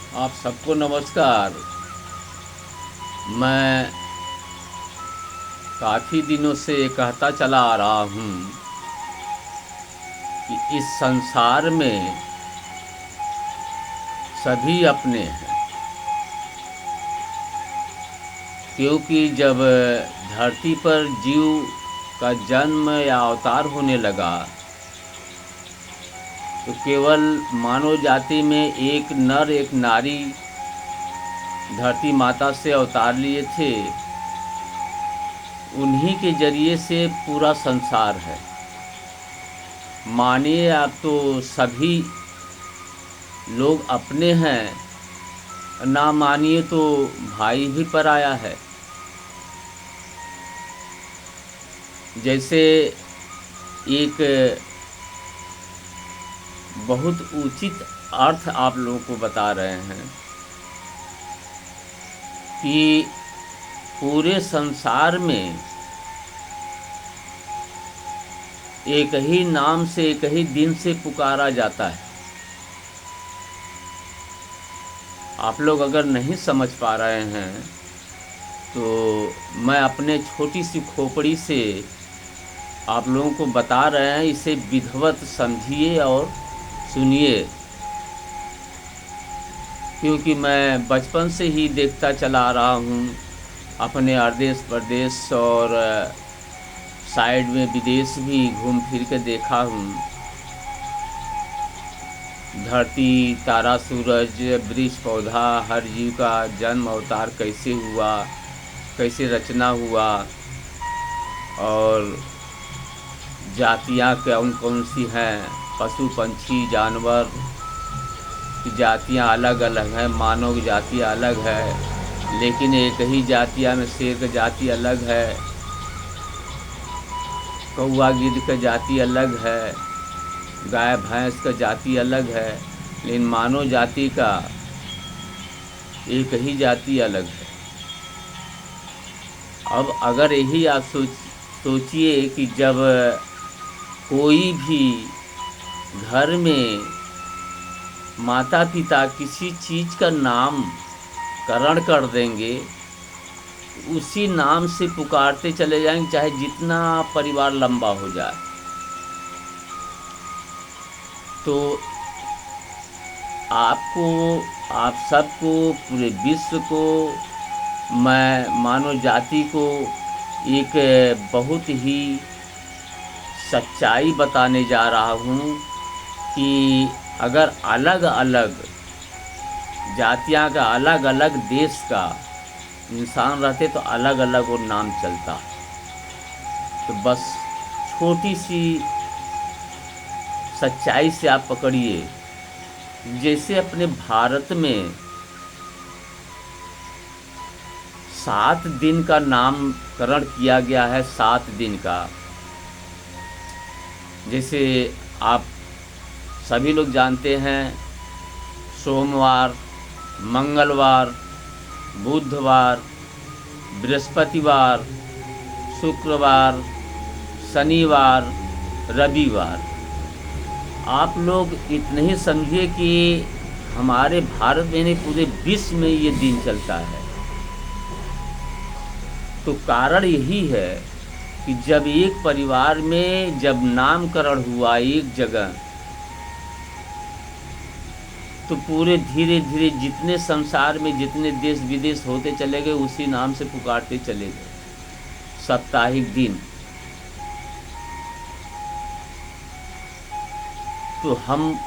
आप सबको नमस्कार। मैं काफ़ी दिनों से कहता चला आ रहा हूँ कि इस संसार में सभी अपने हैं, क्योंकि जब धरती पर जीव का जन्म या अवतार होने लगा तो केवल मानव जाति में एक नर एक नारी धरती माता से अवतार लिए थे। उन्हीं के जरिए से पूरा संसार है। मानिए आप तो सभी लोग अपने हैं, ना मानिए तो भाई भी पराया है। जैसे एक बहुत उचित अर्थ आप लोगों को बता रहे हैं कि पूरे संसार में एक ही नाम से एक ही दिन से पुकारा जाता है। आप लोग अगर नहीं समझ पा रहे हैं तो मैं अपने छोटी सी खोपड़ी से आप लोगों को बता रहे हैं, इसे विधिवत समझिए और सुनिए, क्योंकि मैं बचपन से ही देखता चला आ रहा हूँ। अपने देश प्रदेश और साइड में विदेश भी घूम फिर के देखा हूँ। धरती, तारा, सूरज, वृक्ष, पौधा, हर जीव का जन्म अवतार कैसे हुआ, कैसे रचना हुआ, और जातियाँ कौन कौन सी हैं, पशु पंछी जानवर की जातियाँ अलग अलग हैं, मानव की जाति अलग है, लेकिन एक ही जातिया में शेर की जाति अलग है, कौवा गिद्ध की जाति अलग है, गाय भैंस का जाति अलग है, लेकिन मानव जाति का एक ही जाति अलग है। अब अगर यही आप सोचिए कि जब कोई भी घर में माता पिता किसी चीज़ का नामकरण कर देंगे, उसी नाम से पुकारते चले जाएंगे, चाहे जितना परिवार लंबा हो जाए। तो आपको, आप सबको, पूरे विश्व को, मैं मानव जाति को एक बहुत ही सच्चाई बताने जा रहा हूँ कि अगर अलग अलग जातियाँ का, अलग अलग देश का इंसान रहते तो अलग अलग वो नाम चलता। तो बस छोटी सी सच्चाई से आप पकड़िए। जैसे अपने भारत में 7 दिन का नामकरण किया गया है, 7 दिन का। जैसे आप सभी लोग जानते हैं, सोमवार, मंगलवार, बुधवार, बृहस्पतिवार, शुक्रवार, शनिवार, रविवार। आप लोग इतने ही समझिए कि हमारे भारत में नहीं, पूरे विश्व में ये दिन चलता है। तो कारण यही है कि जब एक परिवार में जब नामकरण हुआ एक जगह, तो पूरे धीरे धीरे जितने संसार में जितने देश विदेश होते चले गए, उसी नाम से पुकारते चले गए। साप्ताहिक दिन। तो हम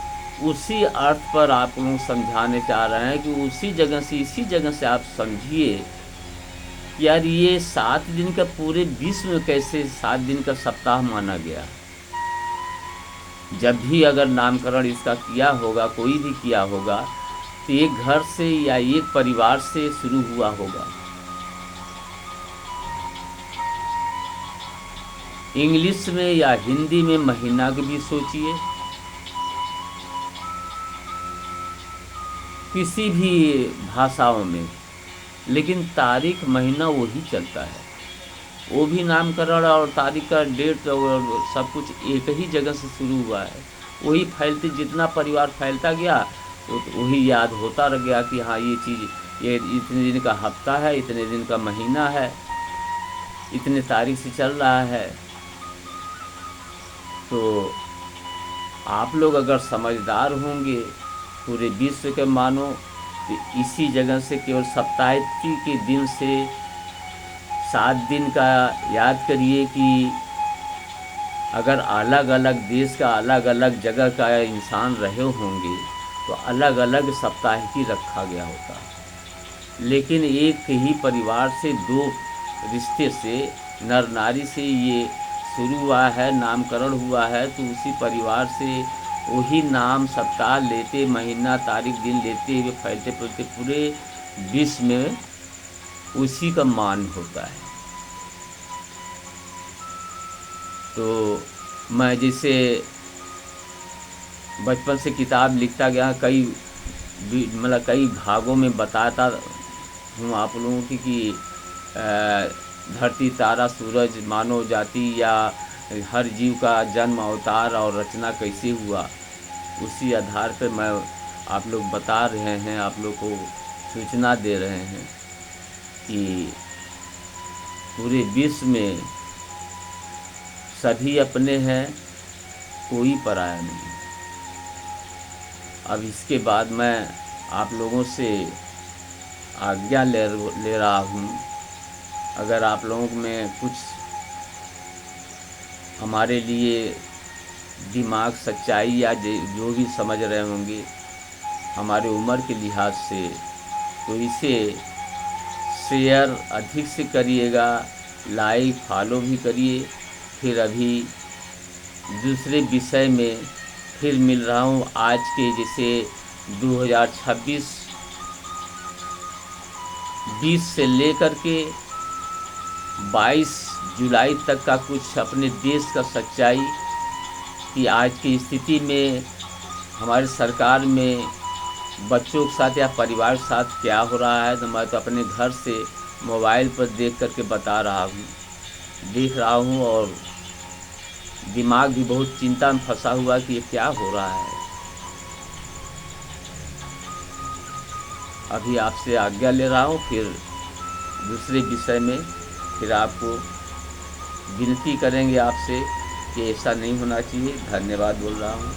उसी अर्थ पर आप लोग समझाने चाह रहे हैं कि उसी जगह से, इसी जगह से आप समझिए कि यार ये 7 दिन का पूरे विश्व में कैसे 7 दिन का सप्ताह माना गया। जब भी अगर नामकरण इसका किया होगा, कोई भी किया होगा, तो एक घर से या एक परिवार से शुरू हुआ होगा। इंग्लिश में या हिंदी में महीना को भी सोचिए, किसी भी भाषाओं में, लेकिन तारीख महीना वही चलता है। वो भी नामकरण और तारीख का डेट और सब कुछ एक ही जगह से शुरू हुआ है। वही फैलते, जितना परिवार फैलता गया तो वही याद होता रह गया कि हाँ ये चीज़, ये इतने दिन का हफ्ता है, इतने दिन का महीना है, इतने तारीख से चल रहा है। तो आप लोग अगर समझदार होंगे, पूरे विश्व के मानो, तो इसी जगह से केवल सप्ताहिकी के दिन से 7 दिन का याद करिए कि अगर अलग अलग देश का, अलग अलग जगह का इंसान रहे होंगे तो अलग अलग सप्ताहिकी रखा गया होता है। लेकिन एक ही परिवार से 2 रिश्ते से, नर नारी से ये शुरू हुआ है, नामकरण हुआ है, तो उसी परिवार से वही नाम सप्ताह लेते, महीना तारीख दिन लेते हुए फैलते फैलते पूरे विश्व में उसी का मान होता है। तो मैं जैसे बचपन से किताब लिखता गया, मतलब कई भागों में बताता हूँ आप लोगों की कि धरती, तारा, सूरज, मानव जाति या हर जीव का जन्म, अवतार और रचना कैसे हुआ, उसी आधार पर मैं आप लोग बता रहे हैं, आप लोग को सूचना दे रहे हैं कि पूरे विश्व में सभी अपने हैं, कोई पराया नहीं। अब इसके बाद मैं आप लोगों से आज्ञा ले रहा हूँ। अगर आप लोगों में कुछ हमारे लिए दिमाग, सच्चाई या जो भी समझ रहे होंगे हमारे उम्र के लिहाज से, तो इसे शेयर अधिक से करिएगा, लाइक फॉलो भी करिए। फिर अभी दूसरे विषय में फिर मिल रहा हूँ। आज के जैसे 2026 20 से लेकर के 22 जुलाई तक का कुछ अपने देश का सच्चाई कि आज की स्थिति में हमारी सरकार में बच्चों के साथ या परिवार के साथ क्या हो रहा है, तो मैं तो अपने घर से मोबाइल पर देख करके बता रहा हूँ, देख रहा हूँ। और दिमाग भी बहुत चिंता में फंसा हुआ कि ये क्या हो रहा है। अभी आपसे आज्ञा ले रहा हूँ, फिर दूसरे विषय में फिर आपको विनती करेंगे आपसे कि ऐसा नहीं होना चाहिए। धन्यवाद बोल रहा हूँ।